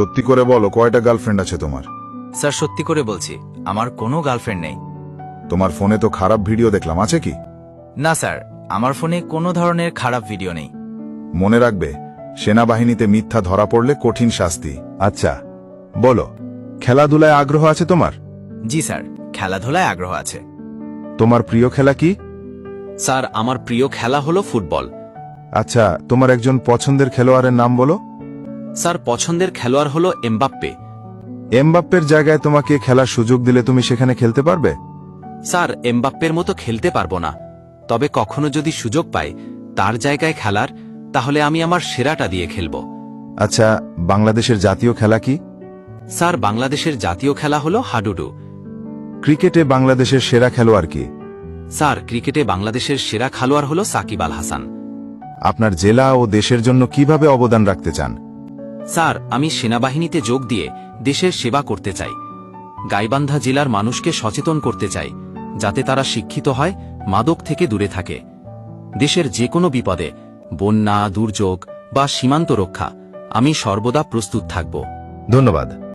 সত্যি করে বলো, কয়টা গার্লফ্রেন্ড আছে তোমার? স্যার সত্যি করে বলছি, আমার কোনো গার্লফ্রেন্ড নেই। তোমার ফোনে তো খারাপ ভিডিও দেখলাম, আছে কি? না স্যার, আমার ফোনে কোনো ধরনের খারাপ ভিডিও নেই। মনে রাখবে, সেনাবাহিনীতে মিথ্যা ধরা পড়লে কঠিন শাস্তি। আচ্ছা, বলো, খেলাধুলায় আগ্রহ আছে তোমার? জি স্যার, খেলাধুলায় আগ্রহ আছে। তোমার প্রিয় খেলা কি? স্যার, আমার প্রিয় খেলা হলো ফুটবল। আচ্ছা, তোমার একজন পছন্দের খেলোয়াড়ের নাম বলো। স্যার, পছন্দের খেলোয়াড় হলো এমবাপ্পে। এমবাপ্পের জায়গায় তোমাকে খেলার সুযোগ দিলে তুমি সেখানে খেলতে পারবে? স্যার, এমবাপ্পের মতো খেলতে পারবো না, তবে কখনো যদি সুযোগ পাই তার জায়গায় খেলার, তাহলে আমি আমার সেরাটা দিয়ে খেলব। আচ্ছা, বাংলাদেশের জাতীয় খেলা কি? স্যার, বাংলাদেশের জাতীয় খেলা হলো হাডুডু। ক্রিকেটে বাংলাদেশের সেরা খেলোয়াড় কি? স্যার, ক্রিকেটে বাংলাদেশের সেরা খেলোয়াড় হলো সাকিব আল হাসান। আপনার জেলা ও দেশের জন্য কিভাবে অবদান রাখতে চান? স্যার, আমি সেনাবাহিনীতে যোগ দিয়ে দেশের সেবা করতে চাই। গাইবান্ধা জেলার মানুষকে সচেতন করতে চাই, যাতে তারা শিক্ষিত হয়, মাদক থেকে দূরে থাকে। দেশের যে কোনো বিপদে, বন্যা, দুর্যোগ বা সীমান্ত রক্ষা, আমি সর্বদা প্রস্তুত থাকব। ধন্যবাদ।